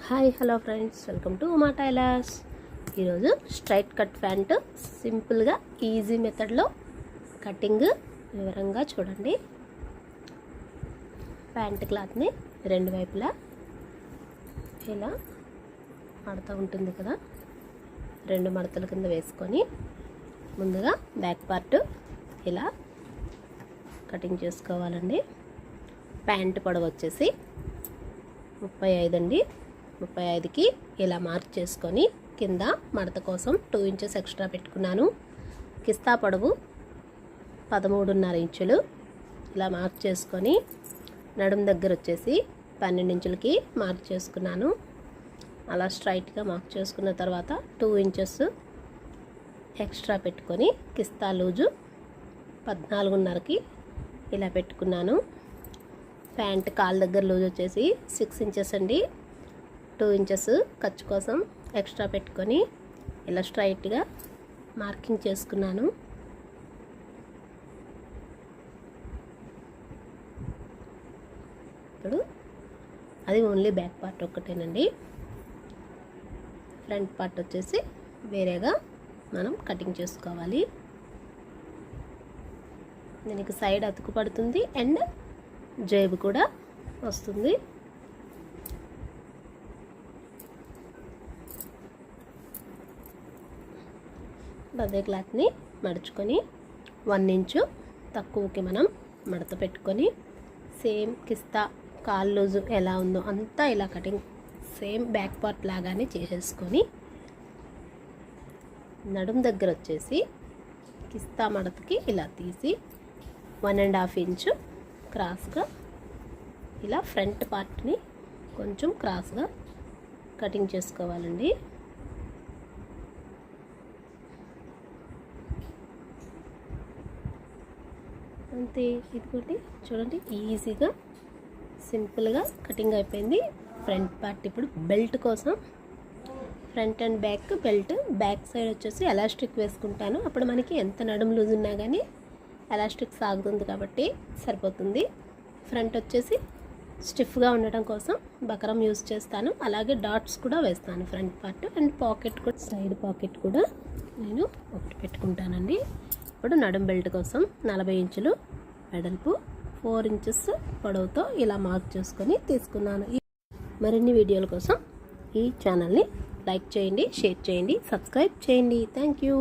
Hello friends, welcome to Uma tailors. ఈరోజు straight cut pant సింపుల్గా easy మెథడ్లో కటింగ్ వివరంగా చూడండి. ప్యాంట్ క్లాత్ని రెండు వైపులా ఇలా మడత ఉంటుంది కదా, రెండు మడతల కింద వేసుకొని ముందుగా బ్యాక్ పార్ట్ ఇలా కటింగ్ చేసుకోవాలండి. ప్యాంట్ పొడవు వచ్చేసి 35 అండి. 35కి ఇలా మార్క్ చేసుకొని కింద మడత కోసం 2 ఇంచెస్ ఎక్స్ట్రా పెట్టుకున్నాను. కిస్తా పొడవు 13.5 ఇంచులు ఇలా మార్క్ చేసుకొని నడుము దగ్గర వచ్చేసి 12 ఇంచులకి మార్క్ చేసుకున్నాను. అలా స్ట్రైట్గా మార్క్ చేసుకున్న తర్వాత 2 ఇంచెస్ ఎక్స్ట్రా పెట్టుకొని కిస్తా లూజు 14.5కి ఇలా పెట్టుకున్నాను. ప్యాంట్ కాల్ దగ్గర లూజ్ వచ్చేసి 6 ఇంచెస్ అండి. 2 ఇంచెస్ ఖర్చు కోసం ఎక్స్ట్రా పెట్టుకొని ఇలా స్ట్రైట్గా మార్కింగ్ చేసుకున్నాను. ఇప్పుడు అది ఓన్లీ బ్యాక్ పార్ట్ ఒక్కటేనండి. ఫ్రంట్ పార్ట్ వచ్చేసి వేరేగా మనం కటింగ్ చేసుకోవాలి. దీనికి సైడ్ అతుకు పడుతుంది అండ్ జేబు కూడా వస్తుంది. అదే క్లాత్ని మడుచుకొని 1 ఇంచు తక్కువకి మనం మడత పెట్టుకొని సేమ్ కిస్తా కాల్ లూజు ఎలా ఉందో అంతా ఇలా కటింగ్ సేమ్ బ్యాక్ పార్ట్ లాగానే చేసేసుకొని నడుం దగ్గర వచ్చేసి కిస్తా మడతకి ఇలా తీసి 1.5 ఇంచు క్రాస్గా ఇలా ఫ్రంట్ పార్ట్ని కొంచెం క్రాస్గా కటింగ్ చేసుకోవాలండి. అంతే, ఇదిగోండి చూడండి, ఈజీగా సింపుల్గా కటింగ్ అయిపోయింది. ఫ్రంట్ పార్ట్ ఇప్పుడు బెల్ట్ కోసం front and back belt, back side వచ్చేసి ఎలాస్టిక్ వేసుకుంటాను. అప్పుడు మనకి ఎంత నడుము లూజ్ ఉన్నా కానీ ఎలాస్టిక్ సాగుతుంది కాబట్టి సరిపోతుంది. ఫ్రంట్ వచ్చేసి స్టిఫ్గా ఉండటం కోసం బకరం యూజ్ చేస్తాను. అలాగే డాట్స్ కూడా వేస్తాను ఫ్రంట్ పార్ట్. అండ్ పాకెట్ కూడా, సైడ్ పాకెట్ కూడా నేను ఒకటి పెట్టుకుంటానండి. ఇప్పుడు నడుం బెల్ట్ కోసం 40 ఇంచులు వెడల్పు, 4 ఇంచెస్ పొడవుతో ఇలా మార్క్ చేసుకొని తీసుకున్నాను. మరిన్ని వీడియోల కోసం ఈ ఛానల్ని లైక్ చేయండి, షేర్ చేయండి, సబ్స్క్రైబ్ చేయండి. Thank you.